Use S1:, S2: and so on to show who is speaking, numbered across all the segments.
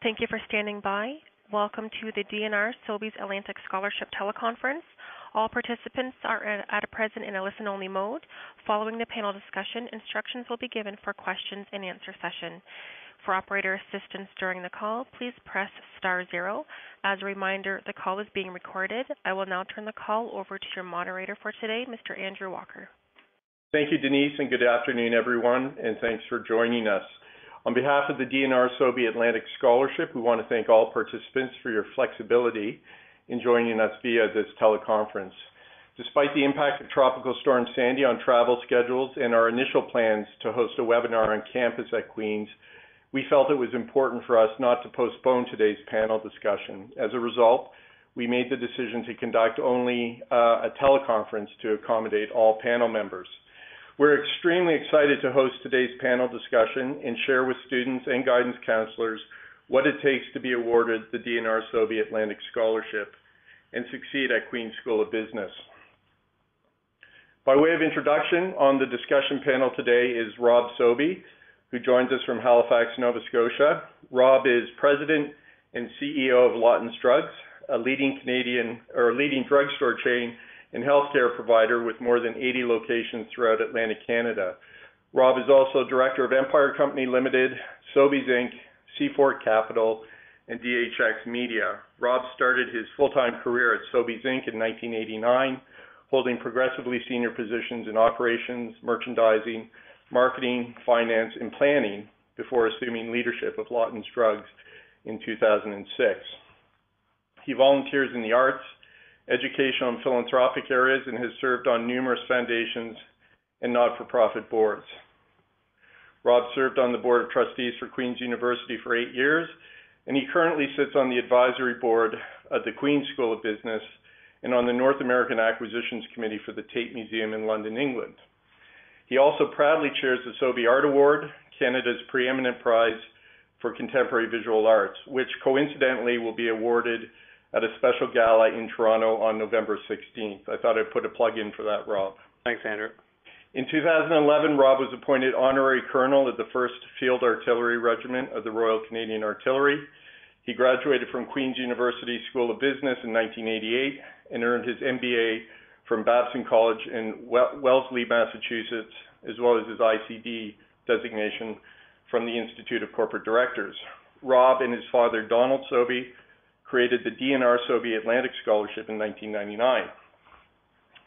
S1: Thank you for standing by. Welcome to the DandR Sobey's Atlantic Scholarship Teleconference. All participants are at present in a listen-only mode. Following the panel discussion, instructions will be given for questions and answer session. For operator assistance during the call, please press *0. As a reminder, the call is being recorded. I will now turn the call over to your moderator for today, Mr. Andrew Walker.
S2: Thank you, Denise, and good afternoon, everyone, and thanks for joining us. On behalf of the DandR Sobey Atlantic Scholarship, we want to thank all participants for your flexibility in joining us via this teleconference. Despite the impact of Tropical Storm Sandy on travel schedules and our initial plans to host a webinar on campus at Queen's, we felt it was important for us not to postpone today's panel discussion. As a result, we made the decision to conduct only a teleconference to accommodate all panel members. We're extremely excited to host today's panel discussion and share with students and guidance counselors what it takes to be awarded the DandR Sobey Atlantic Scholarship and succeed at Queen's School of Business. By way of introduction, on the discussion panel today is Rob Sobey, who joins us from Halifax, Nova Scotia. Rob is President and CEO of Lawton's Drugs, a leading drugstore chain and healthcare provider with more than 80 locations throughout Atlantic Canada. Rob is also Director of Empire Company Limited, Sobey's Inc., Seafort Capital, and DHX Media. Rob started his full-time career at Sobey's Inc. in 1989, holding progressively senior positions in operations, merchandising, marketing, finance, and planning before assuming leadership of Lawton's Drugs in 2006. He volunteers in the arts, educational and philanthropic areas, and has served on numerous foundations and not-for-profit boards. Rob served on the Board of Trustees for Queen's University for 8 years, and he currently sits on the advisory board of the Queen's School of Business and on the North American Acquisitions Committee for the Tate Museum in London, England. He also proudly chairs the Sobey Art Award, Canada's preeminent prize for contemporary visual arts, which coincidentally will be awarded at a special gala in Toronto on November 16th. I thought I'd put a plug in for that, Rob.
S3: Thanks, Andrew.
S2: In 2011, Rob was appointed Honorary Colonel of the 1st Field Artillery Regiment of the Royal Canadian Artillery. He graduated from Queen's University School of Business in 1988 and earned his MBA from Babson College in Wellesley, Massachusetts, as well as his ICD designation from the Institute of Corporate Directors. Rob and his father, Donald Sobey, created the DandR Sobey Atlantic Scholarship in 1999.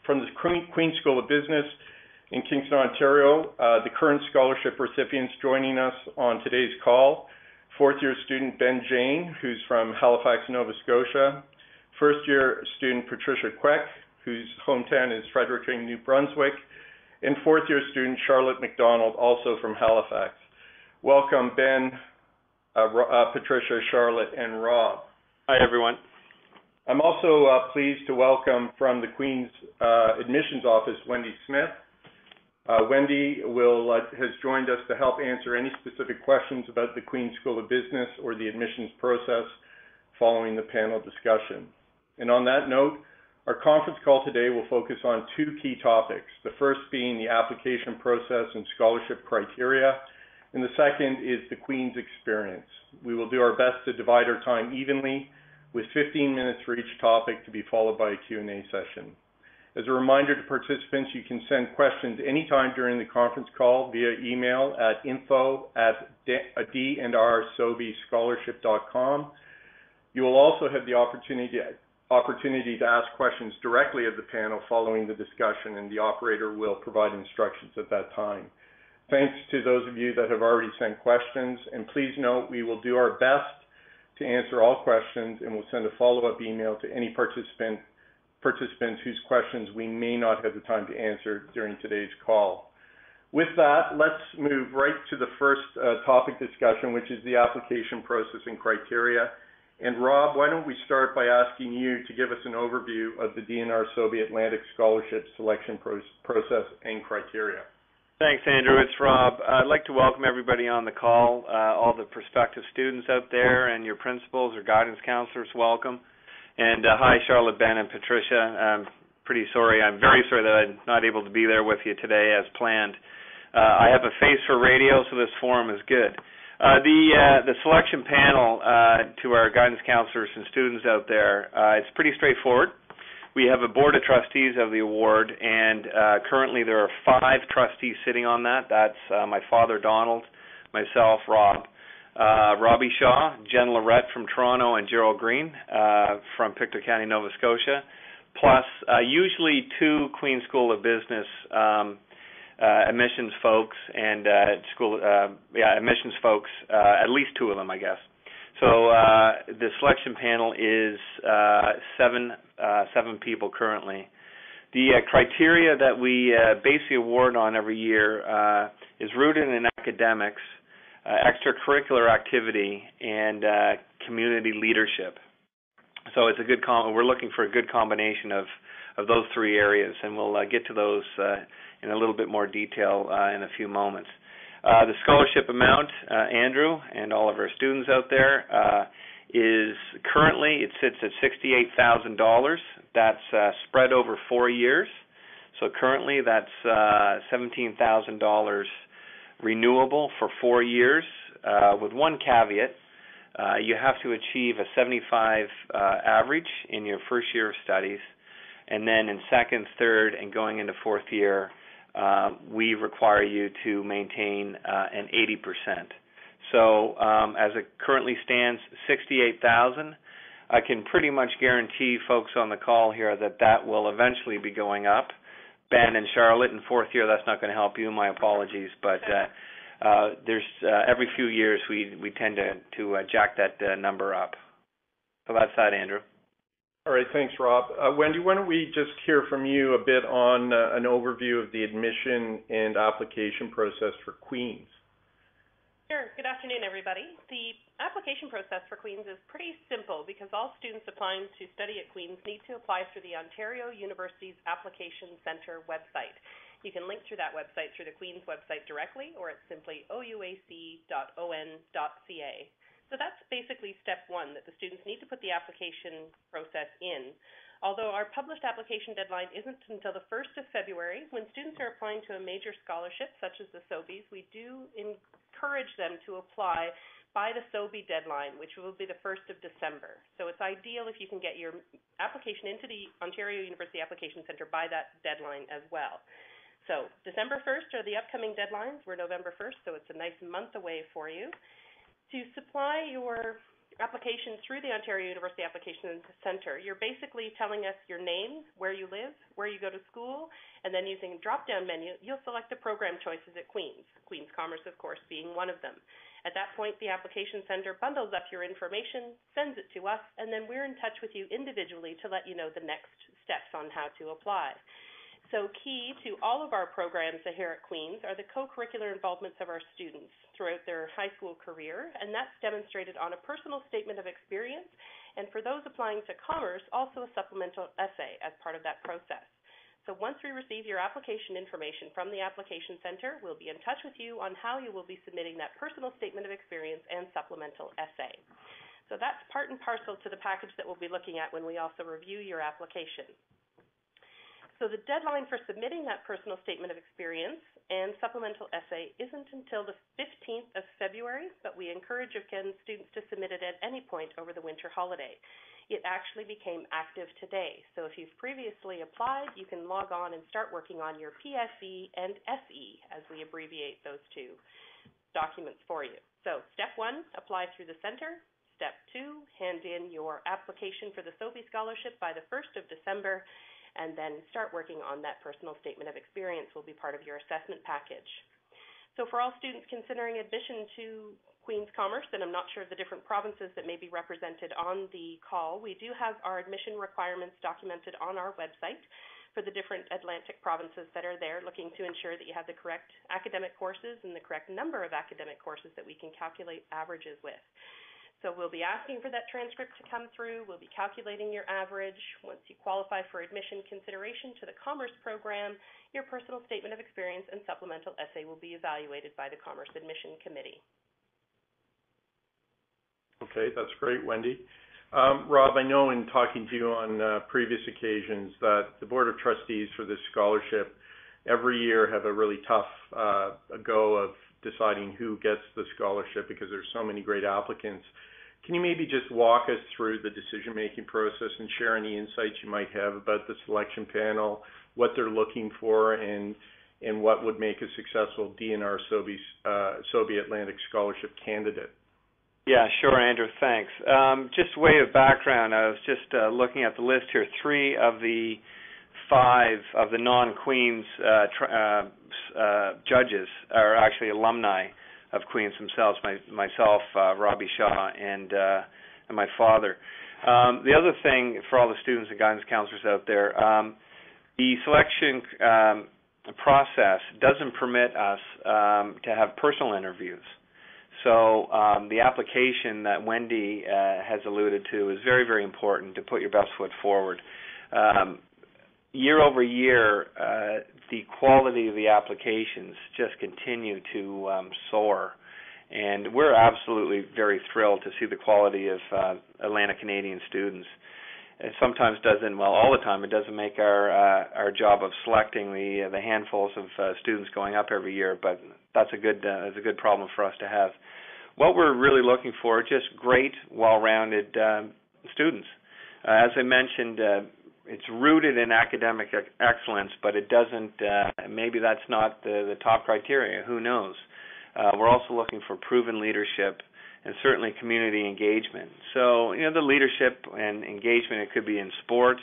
S2: From the Queen's School of Business in Kingston, Ontario, the current scholarship recipients joining us on today's call: fourth-year student Ben Jane, who's from Halifax, Nova Scotia; first-year student Patricia Queck, whose hometown is Fredericton, New Brunswick; and fourth-year student Charlotte McDonald, also from Halifax. Welcome, Ben, Patricia, Charlotte, and Rob.
S3: Hi, everyone.
S2: I'm also pleased to welcome from the Queen's Admissions Office, Wendy Smith. Wendy has joined us to help answer any specific questions about the Queen's School of Business or the admissions process following the panel discussion. And on that note, our conference call today will focus on two key topics, the first being the application process and scholarship criteria, and the second is the Queen's experience. We will do our best to divide our time evenly, with 15 minutes for each topic to be followed by a Q&A session. As a reminder to participants, you can send questions anytime during the conference call via email at info@dandrssobeyscholarship.com. You will also have the opportunity to ask questions directly of the panel following the discussion, and the operator will provide instructions at that time. Thanks to those of you that have already sent questions, and please note we will do our best to answer all questions, and we'll send a follow-up email to any participants whose questions we may not have the time to answer during today's call. With that, let's move right to the first topic discussion, which is the application process and criteria. And Rob, why don't we start by asking you to give us an overview of the DandR Sobey Atlantic Scholarship selection process and criteria.
S3: Thanks, Andrew. It's Rob. I'd like to welcome everybody on the call, all the prospective students out there, and your principals or guidance counselors, welcome. And hi, Charlotte, Ben, and Patricia. I'm very sorry that I'm not able to be there with you today as planned. I have a face for radio, so this forum is good. The selection panel to our guidance counselors and students out there, it's pretty straightforward. We have a board of trustees of the award, and currently there are 5 trustees sitting on that. That's my father, Donald, myself, Rob, Robbie Shaw, Jen Lorette from Toronto, and Gerald Green from Pictou County, Nova Scotia, plus usually 2 Queen's School of Business admissions folks and admissions folks, at least 2 of them, I guess. So the selection panel is 7 people currently. The criteria that we base the award on every year is rooted in academics, extracurricular activity, and community leadership. So it's a good we're looking for a good combination of those 3 areas, and we'll get to those in a little bit more detail in a few moments. The scholarship amount, Andrew, and all of our students out there, is currently, it sits at $68,000. That's spread over 4 years. So currently that's $17,000 renewable for 4 years, with one caveat. You have to achieve a 75 average in your first year of studies, and then in second, third, and going into 4th year, we require you to maintain an 80%. So as it currently stands, $68,000. I can pretty much guarantee folks on the call here that that will eventually be going up. Ben and Charlotte, in 4th year, that's not going to help you. My apologies, but there's every few years we tend to jack that number up. So that's that, Andrew.
S2: All right, thanks, Rob. Wendy, why don't we just hear from you a bit on an overview of the admission and application process for Queen's?
S4: Sure. Good afternoon, everybody. The application process for Queen's is pretty simple because all students applying to study at Queen's need to apply through the Ontario University's Application Centre website. You can link through that website through the Queen's website directly, or it's simply ouac.on.ca. So that's basically step 1, that the students need to put the application process in. Although our published application deadline isn't until the 1st of February, when students are applying to a major scholarship such as the Sobeys, we do encourage them to apply by the Sobey deadline, which will be the 1st of December. So it's ideal if you can get your application into the Ontario University Application Centre by that deadline as well. So December 1st are the upcoming deadlines. We're November 1st, so it's a nice month away for you. To supply your application through the Ontario University Application Centre, you're basically telling us your name, where you live, where you go to school, and then using a drop-down menu, you'll select the program choices at Queen's. Queen's Commerce, of course, being one of them. At that point, the Application Centre bundles up your information, sends it to us, and then we're in touch with you individually to let you know the next steps on how to apply. So key to all of our programs here at Queen's are the co-curricular involvements of our students throughout their high school career, and that's demonstrated on a personal statement of experience, and for those applying to commerce, also a supplemental essay as part of that process. So once we receive your application information from the Application Centre, we'll be in touch with you on how you will be submitting that personal statement of experience and supplemental essay. So that's part and parcel to the package that we'll be looking at when we also review your application. So the deadline for submitting that personal statement of experience and supplemental essay isn't until the 15th of February, but we encourage again students to submit it at any point over the winter holiday. It actually became active today, so if you've previously applied, you can log on and start working on your PSE and SE, as we abbreviate those 2 documents for you. So step 1, apply through the centre. Step 2, hand in your application for the Sobey Scholarship by the 1st of December, and then start working on that personal statement of experience will be part of your assessment package. So for all students considering admission to Queen's Commerce, and I'm not sure of the different provinces that may be represented on the call, we do have our admission requirements documented on our website for the different Atlantic provinces that are there, looking to ensure that you have the correct academic courses and the correct number of academic courses that we can calculate averages with. So we'll be asking for that transcript to come through. We'll be calculating your average. Once you qualify for admission consideration to the Commerce program, your personal statement of experience and supplemental essay will be evaluated by the Commerce Admission Committee.
S2: Okay, that's great, Wendy. Rob, I know in talking to you on previous occasions that the Board of Trustees for this scholarship every year have a really tough go of deciding who gets the scholarship because there's so many great applicants. Can you maybe just walk us through the decision-making process and share any insights you might have about the selection panel, what they're looking for, and what would make a successful DNR Sobey Atlantic Scholarship candidate?
S3: Yeah, sure, Andrew, thanks. Just way of background, I was just looking at the list here. 3 of the 5 of the non-Queens judges are actually alumni of Queens themselves, myself, Robbie Shaw, and my father. The other thing for all the students and guidance counselors out there, the selection process doesn't permit us to have personal interviews. So the application that Wendy has alluded to is very, very important to put your best foot forward. Year over year, the quality of the applications just continue to soar, and we're absolutely very thrilled to see the quality of Atlantic Canadian students. It sometimes doesn't, well, all the time, it doesn't make our job of selecting the handfuls of students going up every year, but that's a good problem for us to have. What we're really looking for, just great, well-rounded students. As I mentioned, it's rooted in academic excellence, but it doesn't, maybe that's not the top criteria, who knows. We're also looking for proven leadership and certainly community engagement. So, the leadership and engagement, it could be in sports,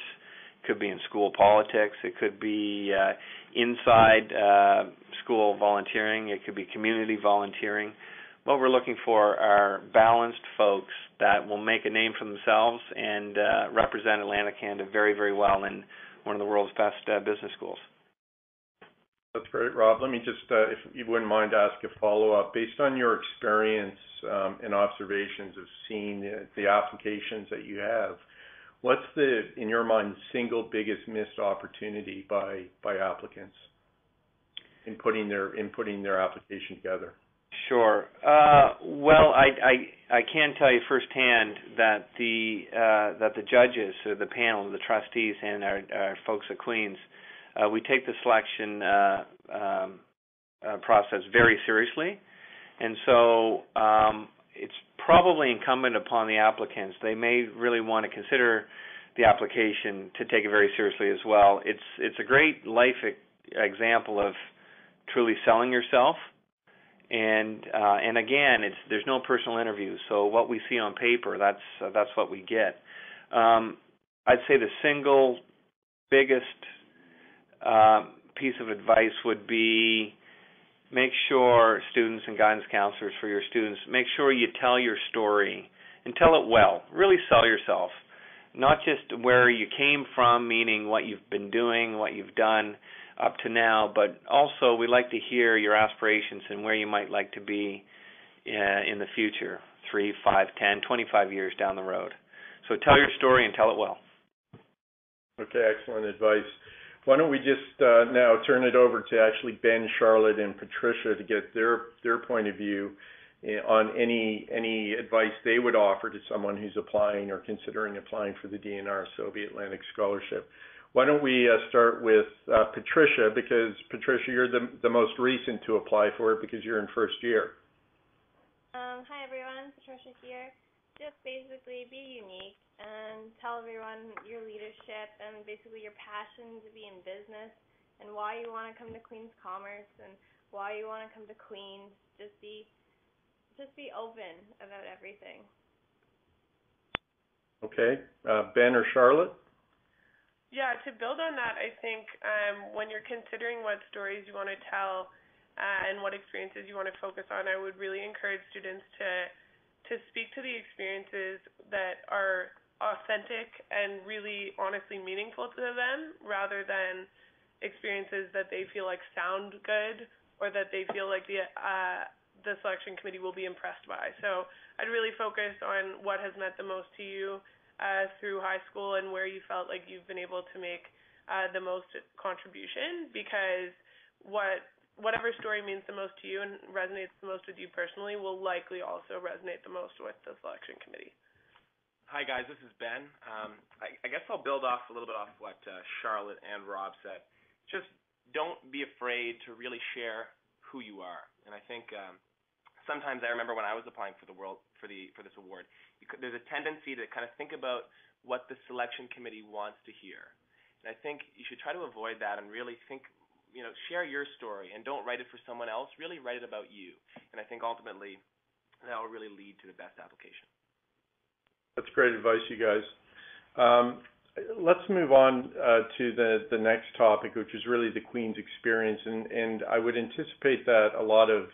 S3: it could be in school politics, it could be inside school volunteering, it could be community volunteering. What we're looking for are balanced folks that will make a name for themselves and represent Atlantic Canada very, very well in one of the world's best business schools.
S2: That's great, Rob. Let me just, if you wouldn't mind, ask a follow-up. Based on your experience and observations of seeing the applications that you have, what's in your mind, the single biggest missed opportunity by applicants in putting their application together?
S3: Sure. Well, I can tell you firsthand that the judges, or the panel, the trustees, and our folks at Queens, we take the selection process very seriously, and so it's probably incumbent upon the applicants. They may really want to consider the application to take it very seriously as well. It's a great life example of truly selling yourself. And again, there's no personal interview. So what we see on paper, that's what we get. I'd say the single biggest piece of advice would be make sure students and guidance counselors for your students, make sure you tell your story and tell it well. Really sell yourself, not just where you came from, meaning what you've been doing, what you've done up to now, but also we like to hear your aspirations and where you might like to be in the future, 3, 5, 10, 25 years down the road. So tell your story and tell it well.
S2: Okay, excellent advice. Why don't we just now turn it over to actually Ben, Charlotte, and Patricia to get their point of view on any advice they would offer to someone who's applying or considering applying for the DNR Sobey Atlantic Scholarship. Why don't we start with Patricia, because Patricia, you're the most recent to apply for it because you're in first year.
S5: Hi everyone, Patricia here. Just basically be unique and tell everyone your leadership and basically your passion to be in business and why you want to come to Queen's Commerce and why you want to come to Queen's. Just be open about everything.
S2: Okay, Ben or Charlotte?
S6: Yeah, to build on that, I think when you're considering what stories you want to tell and what experiences you want to focus on, I would really encourage students to speak to the experiences that are authentic and really honestly meaningful to them, rather than experiences that they feel like sound good or that they feel like the selection committee will be impressed by. So I'd really focus on what has meant the most to you through high school and where you felt like you've been able to make the most contribution, because whatever story means the most to you and resonates the most with you personally will likely also resonate the most with the selection committee.
S7: Hi guys, this is Ben. I guess I'll build off a little bit off what Charlotte and Rob said. Just don't be afraid to really share who you are. And I think sometimes I remember when I was applying for this award, there's a tendency to kind of think about what the selection committee wants to hear. And I think you should try to avoid that and really think, share your story and don't write it for someone else. Really write it about you. And I think ultimately that will really lead to the best application.
S2: That's great advice, you guys. Let's move on to the next topic, which is really the Queen's experience. And I would anticipate that a lot of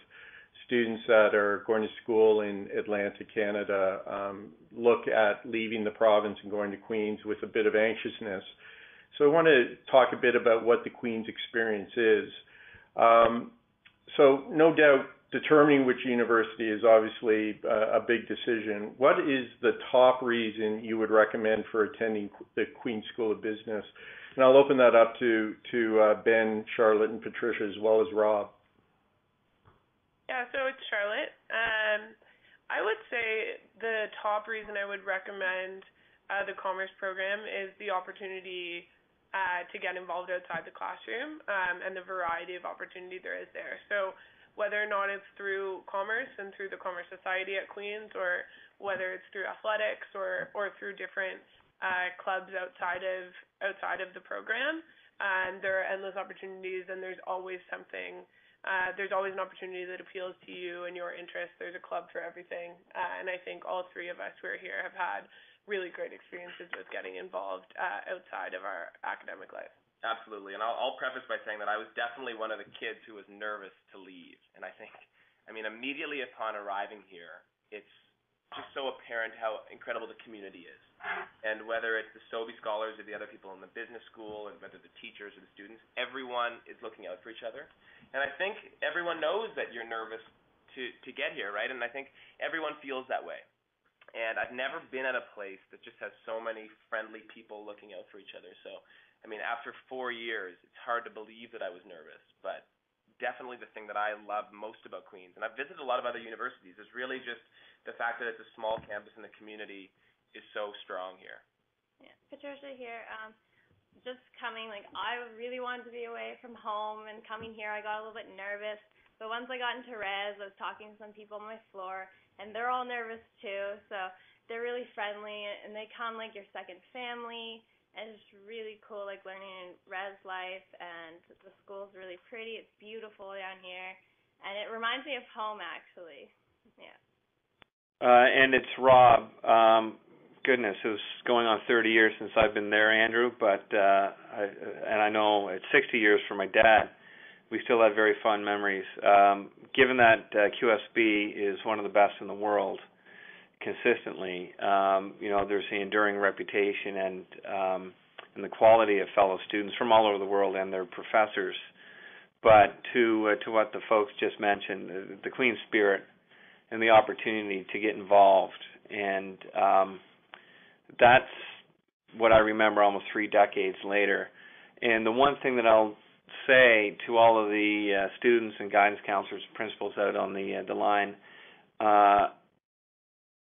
S2: students that are going to school in Atlanta, Canada, look at leaving the province and going to Queen's with a bit of anxiousness. So I want to talk a bit about what the Queen's experience is. So no doubt determining which university is obviously a big decision. What is the top reason you would recommend for attending the Queen's School of Business? And I'll open that up to Ben, Charlotte, and Patricia, as well as Rob.
S6: Yeah, so it's Charlotte. I would say the top reason I would recommend the commerce program is the opportunity to get involved outside the classroom and the variety of opportunity there is there. So whether or not it's through commerce and through the Commerce Society at Queen's, or whether it's through athletics or through different clubs outside of the program, there are endless opportunities, and there's always something. There's always an opportunity that appeals to you and your interests. There's a club for everything. And I think all three of us who are here have had really great experiences with getting involved outside of our academic life.
S7: Absolutely. And I'll preface by saying that I was definitely one of the kids who was nervous to leave. And I think, immediately upon arriving here, it's just so apparent how incredible the community is. And whether it's the Sobey scholars or the other people in the business school, and whether the teachers or the students, everyone is looking out for each other. And I think everyone knows that you're nervous to get here, right? And I think everyone feels that way. And I've never been at a place that just has so many friendly people looking out for each other. So, after 4 years, it's hard to believe that I was nervous. But definitely the thing that I love most about Queen's, and I've visited a lot of other universities, is really just the fact that it's a small campus and the community is so strong here.
S5: Yeah, Patricia here. Just coming, I really wanted to be away from home, and coming here I got a little bit nervous. But once I got into res, I was talking to some people on my floor, and they're all nervous too. So they're really friendly, and they come like your second family. And it's really cool, learning res life, and the school's really pretty. It's beautiful down here, and it reminds me of home, actually. Yeah.
S3: And it's Rob. Goodness, it was going on 30 years since I've been there, Andrew. But I know it's 60 years for my dad. We still have very fond memories. Given that QSB is one of the best in the world, consistently, there's the enduring reputation and the quality of fellow students from all over the world and their professors. But to what the folks just mentioned, the Queen's spirit and the opportunity to get involved, and that's what I remember almost 3 decades later. And the one thing that I'll say to all of the students and guidance counselors, principals out on the line,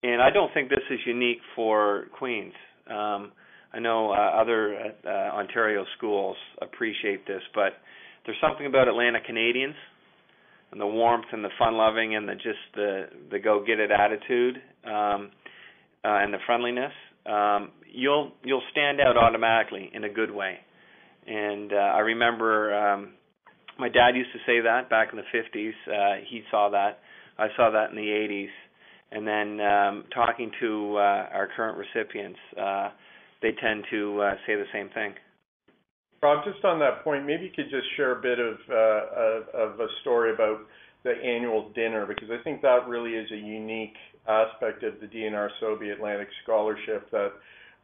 S3: and I don't think this is unique for Queen's. I know other Ontario schools appreciate this, but there's something about Atlanta Canadians and the warmth and the fun-loving and the go-get-it attitude and the friendliness. You'll stand out automatically in a good way. And I remember my dad used to say that back in the 50s. He saw that. I saw that in the 80s. And then talking to our current recipients, they tend to say the same thing.
S2: Rob, just on that point, maybe you could just share a bit of a story about the annual dinner, because I think that really is a unique aspect of the DandR Sobey Atlantic Scholarship that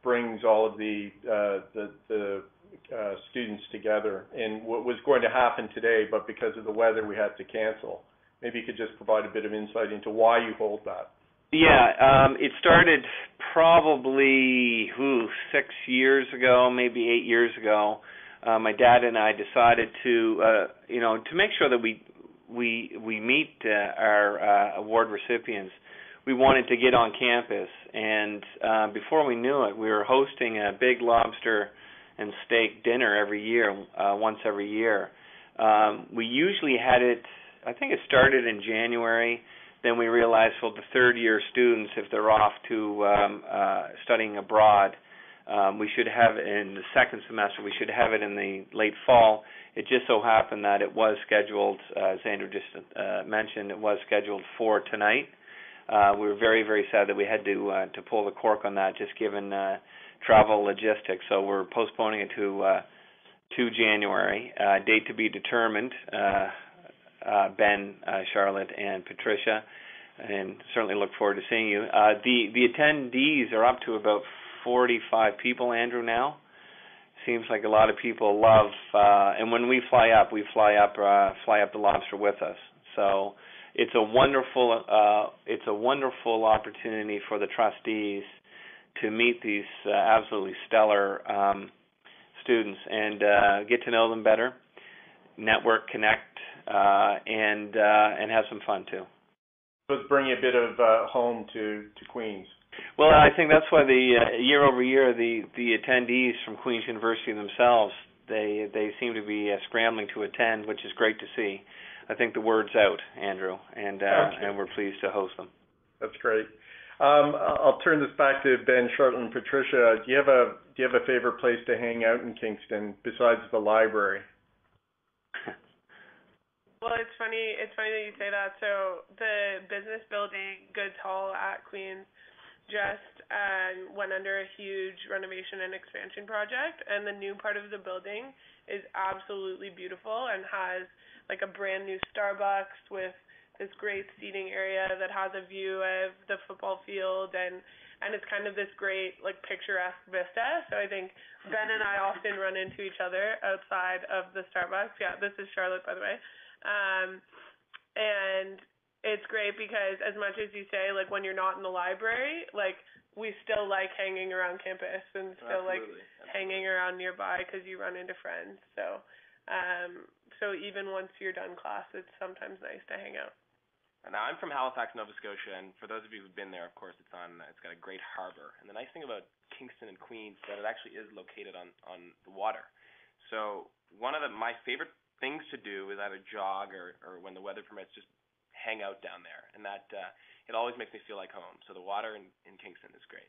S2: brings all of the students together. And what was going to happen today, but because of the weather, we had to cancel. Maybe you could just provide a bit of insight into why you hold that.
S3: Yeah, it started probably 6 years ago, maybe 8 years ago. My dad and I decided to make sure that we meet our award recipients. We wanted to get on campus, and before we knew it, we were hosting a big lobster and steak dinner every year, once every year. We usually had it I think it started in January. Then we realized, well, the third-year students, if they're off to studying abroad, we should have it in the second semester. We should have it in the late fall. It just so happened that it was scheduled, as Andrew just mentioned, it was scheduled for tonight. We were very, very sad that we had to pull the cork on that, just given travel logistics. So we're postponing it to January. Date to be determined. Ben, Charlotte, and Patricia, and certainly look forward to seeing you. The attendees are up to about 45 people, Andrew, now. Seems like a lot of people love, and when we fly up the lobster with us. So it's a wonderful opportunity for the trustees to meet these absolutely stellar students and get to know them better, network, connect, and have some fun too.
S2: Let's bring a bit of home to Queen's.
S3: Well, I think that's why the year over year the attendees from Queen's University themselves they seem to be scrambling to attend, which is great to see. I think the word's out, Andrew, and we're pleased to host them.
S2: That's great. I'll turn this back to Ben, Charlotte, and Patricia. Do you have a favorite place to hang out in Kingston besides the library?
S6: Well, it's funny that you say that. So the business building, Goods Hall at Queen's, just went under a huge renovation and expansion project, and the new part of the building is absolutely beautiful and has like a brand new Starbucks with this great seating area that has a view of the football field, and it's kind of this great like picturesque vista. So I think Ben and I often run into each other outside of the Starbucks. Yeah, this is Charlotte, by the way. And it's great because as much as you say, like when you're not in the library, like we still like hanging around campus and still like hanging around nearby because you run into friends. So, so even once you're done class, it's sometimes nice to hang out.
S7: Now I'm from Halifax, Nova Scotia, and for those of you who've been there, of course, it's got a great harbor. And the nice thing about Kingston and Queens is that it actually is located on the water. So one of my favorite things to do is either jog or when the weather permits, just hang out down there, and that it always makes me feel like home. So the water in Kingston is great.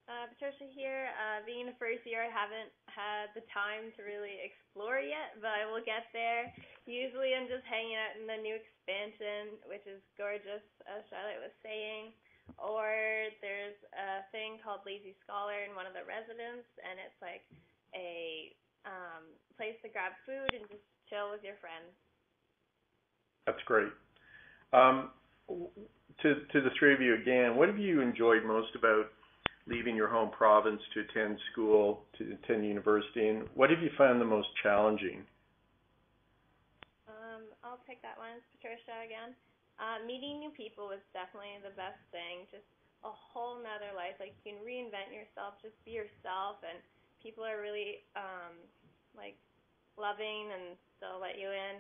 S5: Patricia here. Being the first year, I haven't had the time to really explore yet, but I will get there. Usually I'm just hanging out in the new expansion, which is gorgeous, as Charlotte was saying. Or there's a thing called Lazy Scholar in one of the residences, and it's like a place to grab food and just chill with your friends.
S2: That's great. To the three of you again, what have you enjoyed most about leaving your home province to attend school, to attend university, and what have you found the most challenging?
S5: I'll take that one. It's Patricia again. Meeting new people was definitely the best thing. Just a whole nother life. Like you can reinvent yourself, just be yourself, and people are really like loving and they'll let you in.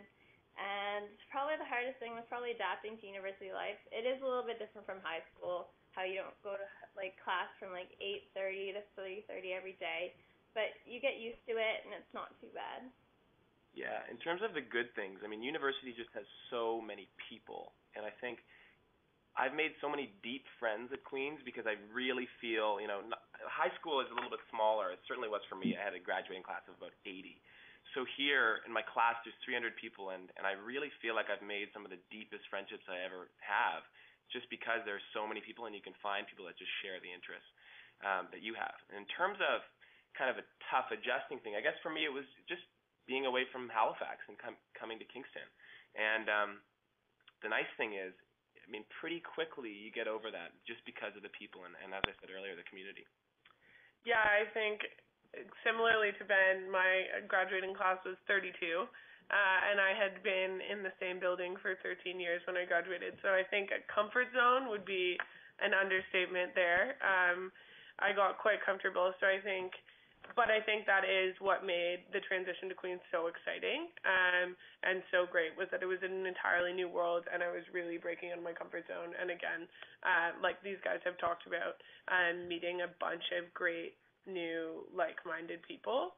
S5: And probably the hardest thing was probably adapting to university life. It is a little bit different from high school, how you don't go to like class from like 8:30 to 3:30 every day, but you get used to it and it's not too bad.
S7: Yeah, in terms of the good things, I mean, university just has so many people, and I think I've made so many deep friends at Queen's because I really feel, high school is a little bit smaller. It certainly was for me. I had a graduating class of about 80. So here in my class, there's 300 people, and I really feel like I've made some of the deepest friendships I ever have just because there's so many people, and you can find people that just share the interests that you have. And in terms of kind of a tough adjusting thing, I guess for me it was just being away from Halifax and coming to Kingston. And the nice thing is, I mean, pretty quickly you get over that just because of the people and as I said earlier, the community.
S6: Yeah, I think similarly to Ben, my graduating class was 32, and I had been in the same building for 13 years when I graduated. So I think a comfort zone would be an understatement there. I got quite comfortable, so I think that is what made the transition to Queen's so exciting and so great, was that it was an entirely new world, and I was really breaking out of my comfort zone. And again, like these guys have talked about, meeting a bunch of great new like-minded people.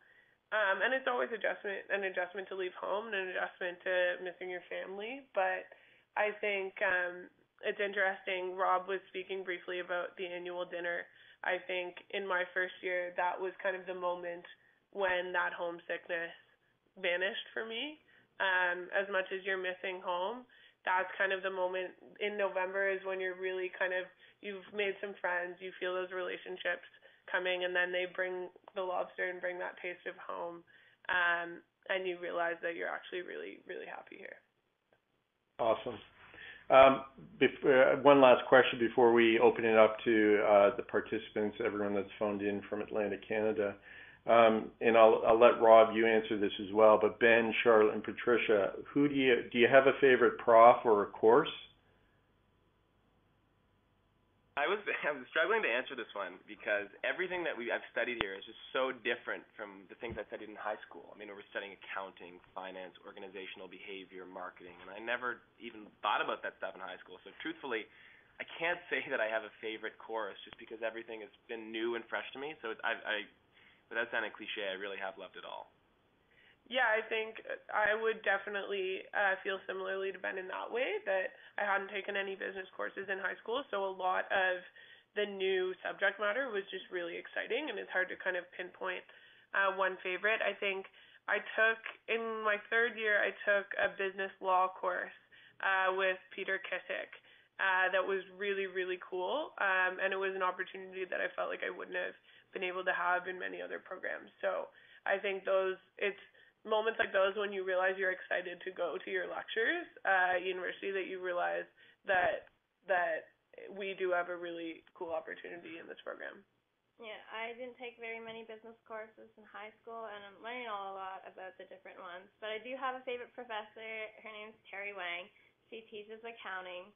S6: And it's always an adjustment to leave home and an adjustment to missing your family. But I think it's interesting. Rob was speaking briefly about the annual dinner. I think in my first year, that was kind of the moment when that homesickness vanished for me. As much as you're missing home, that's kind of the moment in November is when you're really you've made some friends, you feel those relationships coming, and then they bring the lobster and bring that taste of home, and you realize that you're actually really, really happy here.
S2: Awesome. One last question before we open it up to the participants, everyone that's phoned in from Atlantic Canada. And I'll let Rob, you answer this as well, but Ben, Charlotte, and Patricia, do you have a favorite prof or a course?
S7: I'm struggling to answer this one because everything that I've studied here is just so different from the things I studied in high school. I mean, we were studying accounting, finance, organizational behavior, marketing, and I never even thought about that stuff in high school. So truthfully, I can't say that I have a favorite course just because everything has been new and fresh to me. So without sounding cliche, I really have loved it all.
S6: Yeah, I think I would definitely feel similarly to Ben in that way, that I hadn't taken any business courses in high school, so a lot of the new subject matter was just really exciting, and it's hard to kind of pinpoint one favorite. I think in my third year, I took a business law course with Peter Kissick that was really, really cool, and it was an opportunity that I felt like I wouldn't have been able to have in many other programs. So I think it's moments like those when you realize you're excited to go to your lectures at university, that you realize that we do have a really cool opportunity in this program.
S5: Yeah, I didn't take very many business courses in high school, and I'm learning a lot about the different ones. But I do have a favorite professor. Her name's Terry Wang. She teaches accounting,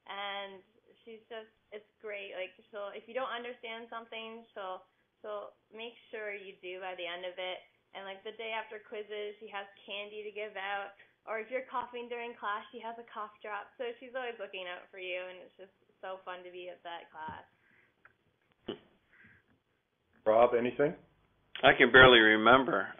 S5: and it's great. Like, so if you don't understand something, she'll make sure you do by the end of it. And like the day after quizzes, she has candy to give out. Or if you're coughing during class, she has a cough drop. So she's always looking out for you, and it's just so fun to be at that class.
S2: Rob, anything?
S3: I can barely remember.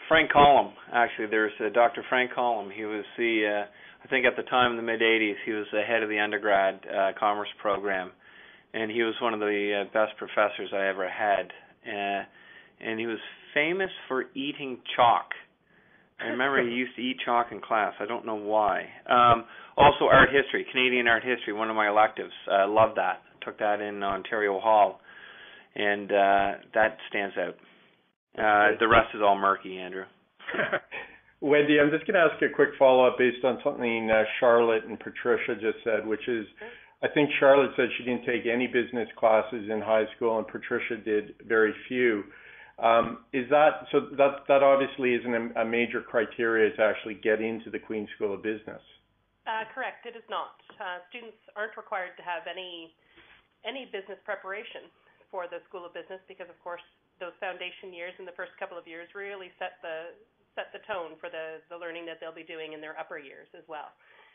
S3: Frank Collum, actually, there's Dr. Frank Collum. He was I think at the time in the mid-'80s, he was the head of the undergrad commerce program, and he was one of the best professors I ever had. And he was famous for eating chalk. I remember he used to eat chalk in class. I don't know why. Also, art history, Canadian art history, one of my electives. I loved that. Took that in Ontario Hall, and that stands out. The rest is all murky, Andrew.
S2: Wendy, I'm just going to ask you a quick follow-up based on something Charlotte and Patricia just said, which is, I think Charlotte said she didn't take any business classes in high school, and Patricia did very few. That obviously isn't a major criteria to actually get into the Queen's School of Business?
S4: Correct. It is not. Students aren't required to have any business preparation for the School of Business because, of course, those foundation years in the first couple of years really set the tone for the learning that they'll be doing in their upper years as well.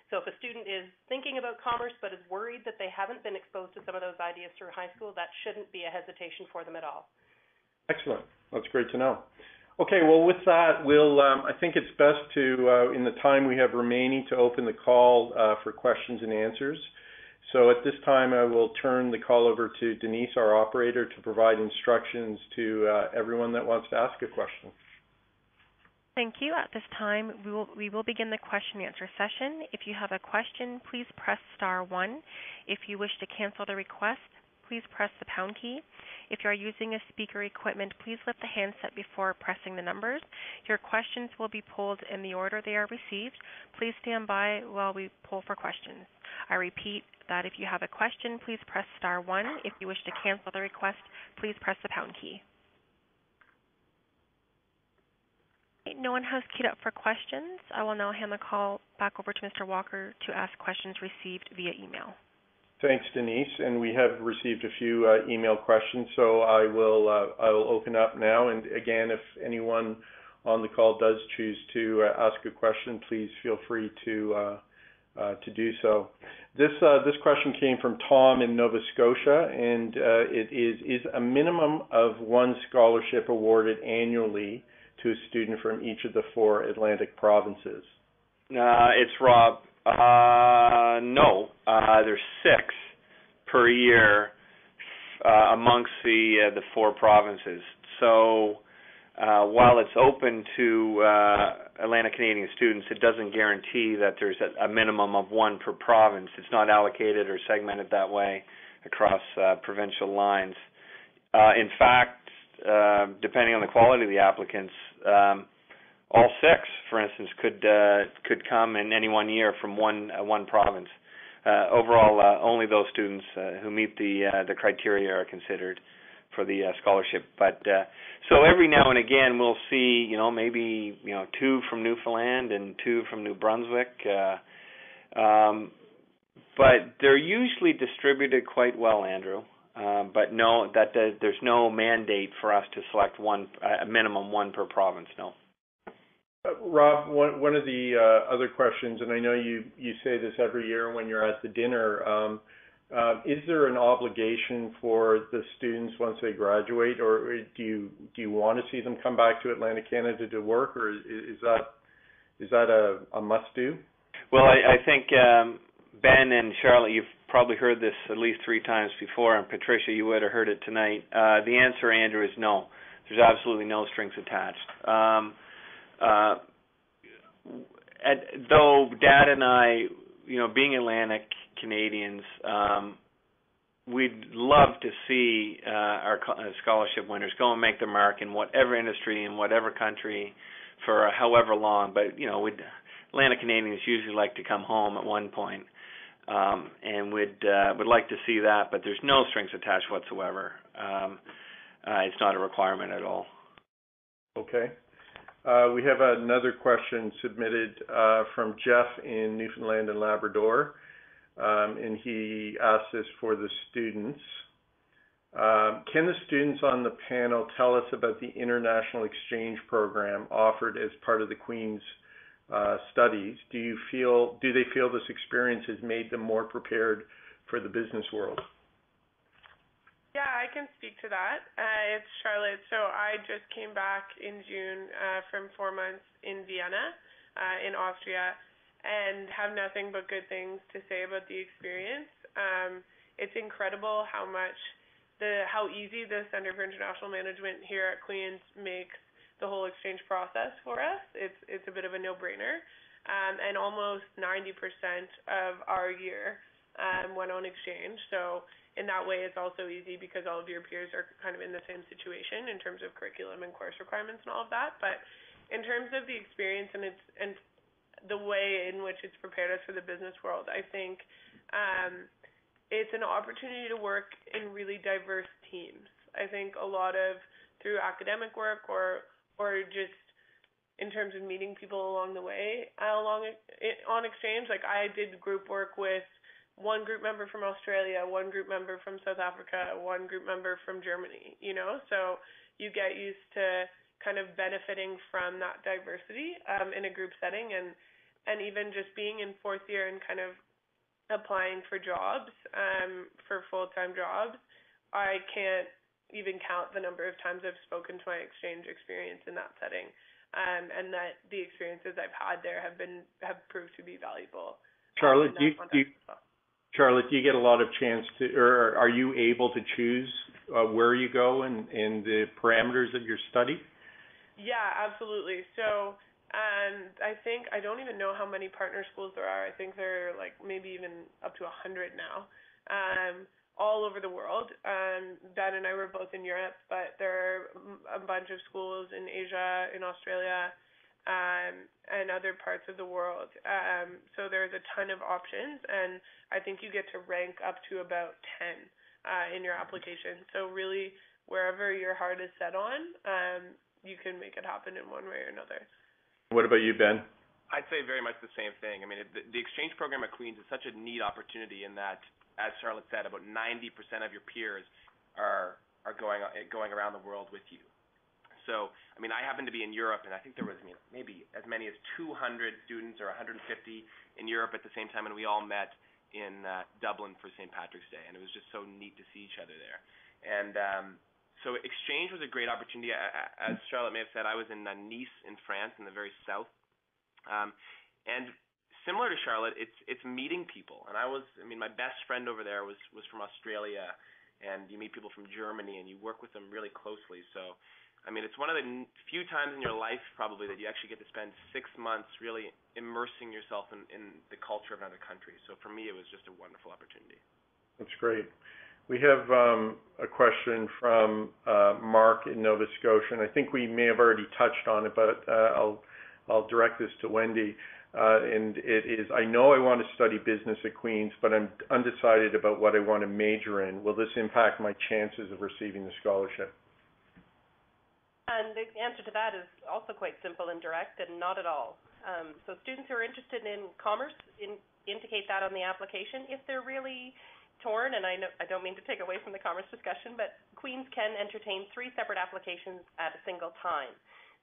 S4: So if a student is thinking about commerce but is worried that they haven't been exposed to some of those ideas through high school, that shouldn't be a hesitation for them at all.
S2: Excellent. That's great to know. Okay, well, with that, I think it's best to, in the time we have remaining, to open the call for questions and answers. So at this time, I will turn the call over to Denise, our operator, to provide instructions to everyone that wants to ask a question.
S1: Thank you. At this time, we will begin the question and answer session. If you have a question, please press star 1. If you wish to cancel the request, please press the pound key. If you are using a speaker equipment, please lift the handset before pressing the numbers. Your questions will be polled in the order they are received. Please stand by while we poll for questions. I repeat that if you have a question, please press star 1. If you wish to cancel the request, please press the pound key. No one has queued up for questions. I will now hand the call back over to Mr. Walker to ask questions received via email.
S2: Thanks, Denise. And we have received a few email questions, so I will open up now. And again, if anyone on the call does choose to ask a question, please feel free to to do so. This question came from Tom in Nova Scotia, and it is a minimum of one scholarship awarded annually to a student from each of the 4 Atlantic provinces?
S3: It's Rob. No, there's 6 per year amongst the 4 provinces. So while it's open to Atlantic Canadian students, it doesn't guarantee that there's a minimum of 1 per province. It's not allocated or segmented that way across provincial lines. In fact, depending on the quality of the applicants, all 6, for instance, could come in any one year from one province. Overall, only those students who meet the criteria are considered for the scholarship. But so every now and again we'll see, maybe 2 from Newfoundland and 2 from New Brunswick. But they're usually distributed quite well, Andrew. But no, there's no mandate for us to select a minimum 1 per province. No.
S2: Rob, one of the other questions, and I know you say this every year when you're at the dinner, is there an obligation for the students once they graduate, or do you want to see them come back to Atlantic Canada to work, or is that a must-do?
S3: Well, I think Ben and Charlotte, you've probably heard this at least 3 times before, and Patricia, you would have heard it tonight. The answer, Andrew, is no. There's absolutely no strings attached. Though Dad and I, being Atlantic Canadians, we'd love to see our scholarship winners go and make their mark in whatever industry, in whatever country, for however long. But Atlantic Canadians usually like to come home at one point, and would like to see that. But there's no strings attached whatsoever. It's not a requirement at all.
S2: Okay. We have another question submitted from Jeff in Newfoundland and Labrador, and he asked this for the students. Can the students on the panel tell us about the international exchange program offered as part of the Queen's studies? Do they feel this experience has made them more prepared for the business world?
S6: Yeah, I can speak to that. It's Charlotte. So I just came back in June from 4 months in Vienna, in Austria, and have nothing but good things to say about the experience. It's incredible how easy the Center for International Management here at Queen's makes the whole exchange process for us. It's a bit of a no-brainer, and almost 90% of our year went on exchange. So in that way, it's also easy because all of your peers are kind of in the same situation in terms of curriculum and course requirements and all of that. But in terms of the experience and the way in which it's prepared us for the business world, I think it's an opportunity to work in really diverse teams. I think a lot of through academic work or just in terms of meeting people along the way on exchange, like I did group work with one group member from Australia, one group member from South Africa, one group member from Germany, so you get used to kind of benefiting from that diversity in a group setting, and even just being in 4th year and kind of applying for jobs, for full-time jobs. I can't even count the number of times I've spoken to my exchange experience in that setting, and that the experiences I've had there have proved to be valuable.
S2: Charlotte, Charlotte, do you get a lot of chance to, or are you able to choose where you go and the parameters of your study?
S6: Yeah, absolutely. So I don't even know how many partner schools there are. I think there are like maybe even up to 100 now, all over the world. Ben and I were both in Europe, but there are a bunch of schools in Asia, in Australia, and other parts of the world. So there's a ton of options, and I think you get to rank up to about 10 in your application. So really, wherever your heart is set on, you can make it happen in one way or another.
S2: What about you, Ben?
S7: I'd say very much the same thing. I mean, the exchange program at Queen's is such a neat opportunity in that, as Charlotte said, about 90% of your peers are going around the world with you. So, I mean, I happened to be in Europe, and I think there was maybe as many as 200 students or 150 in Europe at the same time, and we all met in Dublin for St. Patrick's Day, and it was just so neat to see each other there. And so exchange was a great opportunity. As Charlotte may have said, I was in Nice in France in the very south. And similar to Charlotte, it's meeting people. And my best friend over there was from Australia, and you meet people from Germany, and you work with them really closely. So, I mean, it's one of the few times in your life probably that you actually get to spend 6 months really immersing yourself in the culture of another country. So for me, it was just a wonderful opportunity.
S2: That's great. We have a question from Mark in Nova Scotia, and I think we may have already touched on it, but I'll direct this to Wendy. And it is, I know I want to study business at Queen's, but I'm undecided about what I want to major in. Will this impact my chances of receiving the scholarship?
S4: And the answer to that is also quite simple and direct, and not at all. So students who are interested in commerce indicate that on the application. If they're really torn, and I don't mean to take away from the commerce discussion, but Queen's can entertain 3 separate applications at a single time.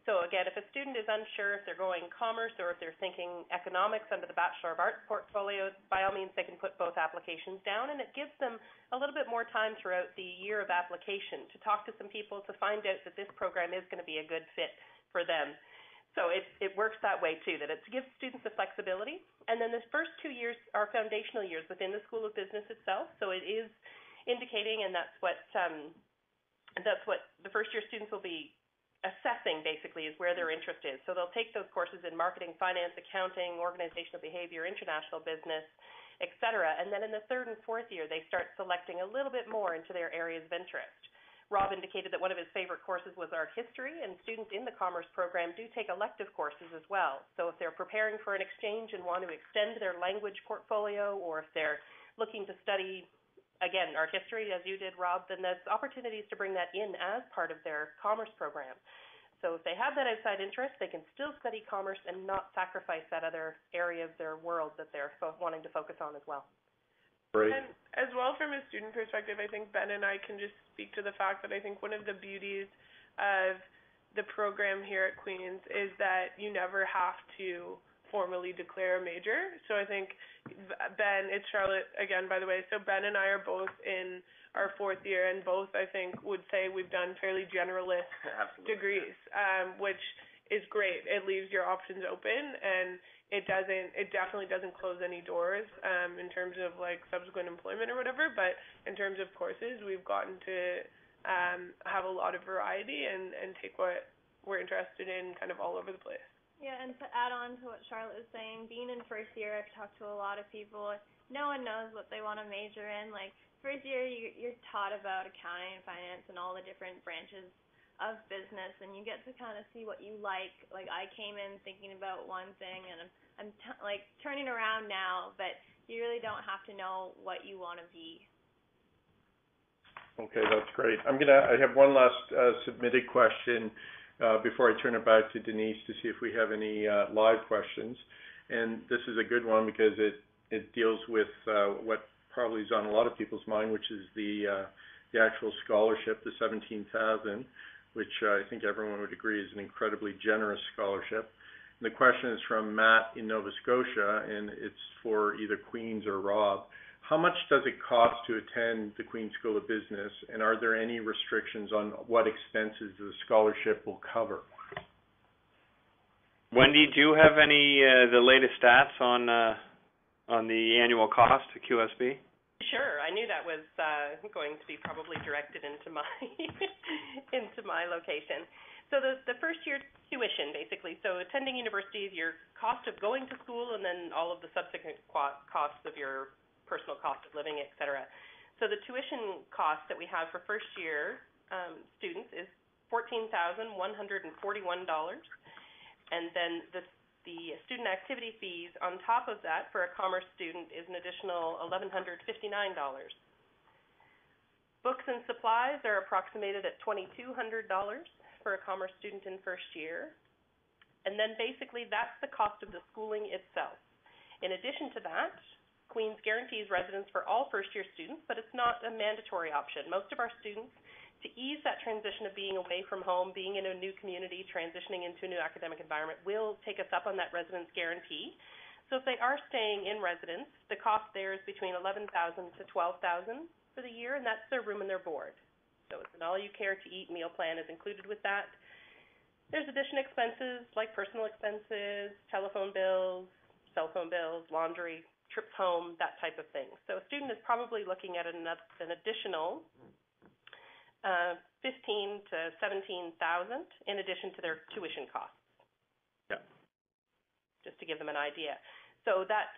S4: So again, if a student is unsure if they're going commerce or if they're thinking economics under the Bachelor of Arts portfolio, by all means they can put both applications down, and it gives them a little bit more time throughout the year of application to talk to some people to find out that this program is going to be a good fit for them. So it works that way too, that it gives students the flexibility. And then the first 2 years are foundational years within the School of Business itself. So it is indicating, and that's what the first year students will be assessing basically is where their interest is. So they'll take those courses in marketing, finance, accounting, organizational behavior, international business, etc. And then in the 3rd and 4th year, they start selecting a little bit more into their areas of interest. Rob indicated that one of his favorite courses was art history, and students in the commerce program do take elective courses as well. So if they're preparing for an exchange and want to extend their language portfolio, or if they're looking to study, again, art history, as you did, Rob, then there's opportunities to bring that in as part of their commerce program. So if they have that outside interest, they can still study commerce and not sacrifice that other area of their world that they're wanting to focus on as well.
S2: Great.
S6: And as well, from a student perspective, I think Ben and I can just speak to the fact that I think one of the beauties of the program here at Queen's is that you never have to formally declare a major. So I think Ben, it's Charlotte again, by the way. So Ben and I are both in our 4th year, and both, I think, would say we've done fairly generalist degrees, which is great. It leaves your options open, and it definitely doesn't close any doors in terms of like subsequent employment or whatever. But in terms of courses, we've gotten to have a lot of variety and take what we're interested in kind of all over the place.
S5: Yeah, and to add on to what Charlotte was saying, being in 1st year, I've talked to a lot of people. No one knows what they want to major in. Like, 1st year, you're taught about accounting and finance and all the different branches of business, and you get to kind of see what you like. Like, I came in thinking about one thing, and I'm turning around now, but you really don't have to know what you want to be.
S2: Okay, that's great. I have one last submitted question before I turn it back to Denise to see if we have any live questions. And this is a good one because it deals with what probably is on a lot of people's mind, which is the actual scholarship, the $17,000, which I think everyone would agree is an incredibly generous scholarship. And the question is from Matt in Nova Scotia, and it's for either Queen's or Rob. How much does it cost to attend the Queen's School of Business, and are there any restrictions on what expenses the scholarship will cover?
S3: Wendy, do you have any the latest stats on the annual cost to QSB?
S4: Sure, I knew that was going to be probably directed into my into my location. So the first year tuition, basically, so attending university is your cost of going to school, and then all of the subsequent costs of your personal cost of living, et cetera. So the tuition cost that we have for first year students is $14,141, and then the student activity fees on top of that for a commerce student is an additional $1,159. Books and supplies are approximated at $2,200 for a commerce student in first year. And then basically that's the cost of the schooling itself. In addition to that, Queen's guarantees residence for all first-year students, but it's not a mandatory option. Most of our students to ease that transition of being away from home, being in a new community, transitioning into a new academic environment, will take us up on that residence guarantee. So if they are staying in residence, the cost there is between $11,000 to $12,000 for the year, and that's their room and their board. So it's an all-you-care-to-eat meal plan is included with that. There's additional expenses like personal expenses, telephone bills, cell phone bills, laundry, trips home, that type of thing. So a student is probably looking at an additional $15,000 to $17,000 in addition to their tuition costs.
S3: Yeah.
S4: Just to give them an idea. So that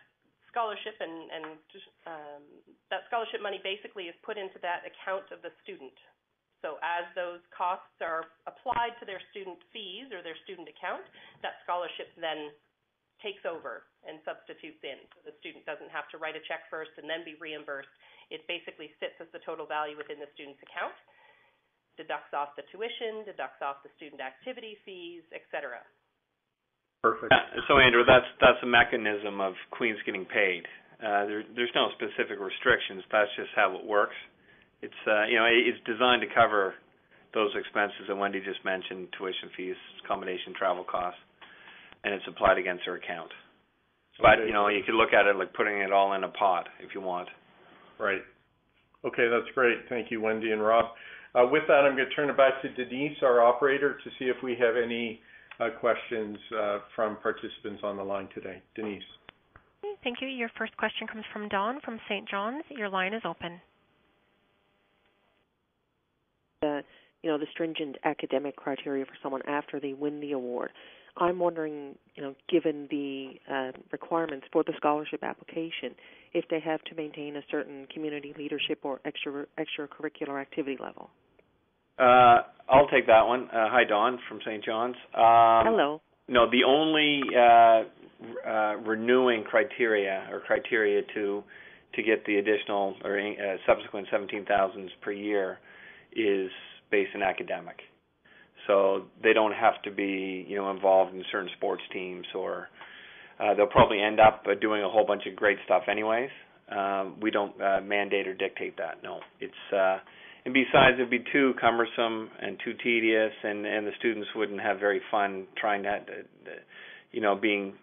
S4: scholarship that scholarship money basically is put into that account of the student. So as those costs are applied to their student fees or their student account, that scholarship then takes over and substitutes in. So the student doesn't have to write a check first and then be reimbursed. It basically sits as the total value within the student's account, deducts off the tuition, deducts off the student activity fees, etc.
S2: Perfect.
S3: So Andrew, that's a mechanism of Queen's getting paid. There's no specific restrictions. That's just how it works. It's it's designed to cover those expenses that Wendy just mentioned: tuition fees, accommodation, travel costs, and it's applied against her account. But you could look at it like putting it all in a pot if you want.
S2: Right. Okay, that's great. Thank you, Wendy and Rob. With that, I'm going to turn it back to Denise, our operator, to see if we have any questions from participants on the line today. Denise.
S1: Thank you. Your first question comes from Dawn from St. John's. Your line is open.
S8: The stringent academic criteria for someone after they win the award. I'm wondering, given the requirements for the scholarship application, if they have to maintain a certain community leadership or extracurricular activity level.
S3: I'll take that one. Hi, Dawn from St. John's.
S8: Hello.
S3: No, the only renewing criteria to get the additional or subsequent 17,000s per year is based in academic. So they don't have to be, involved in certain sports teams, or they'll probably end up doing a whole bunch of great stuff anyways. We don't mandate or dictate that. No, it's and besides, it'd be too cumbersome and too tedious, and the students wouldn't have very fun trying to, being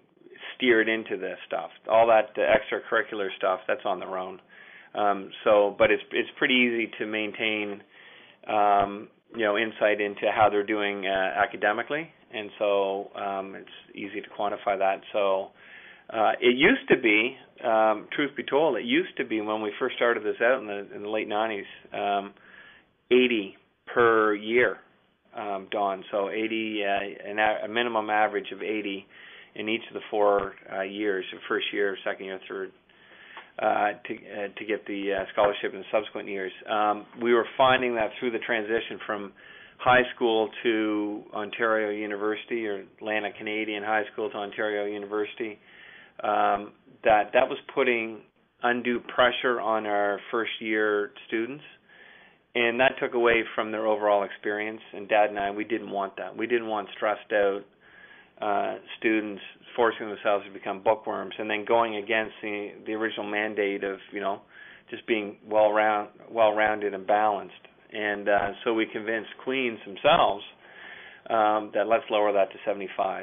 S3: steered into this stuff. All that extracurricular stuff, that's on their own. But it's pretty easy to maintain. Insight into how they're doing academically, and so it's easy to quantify that. So it used to be, truth be told, it used to be when we first started this out in the late 90s, 80 per year, Dawn. So 80, a minimum average of 80 in each of the 4 years, the first year, second year, third. To get the scholarship in the subsequent years. We were finding that through the transition from high school to Ontario University, or Atlantic Canadian High School to Ontario University, that was putting undue pressure on our first year students, and that took away from their overall experience. And Dad and I, we didn't want that. We didn't want stressed out students forcing themselves to become bookworms and then going against the original mandate of just being well-rounded and balanced. And so we convinced Queens themselves that let's lower that to 75.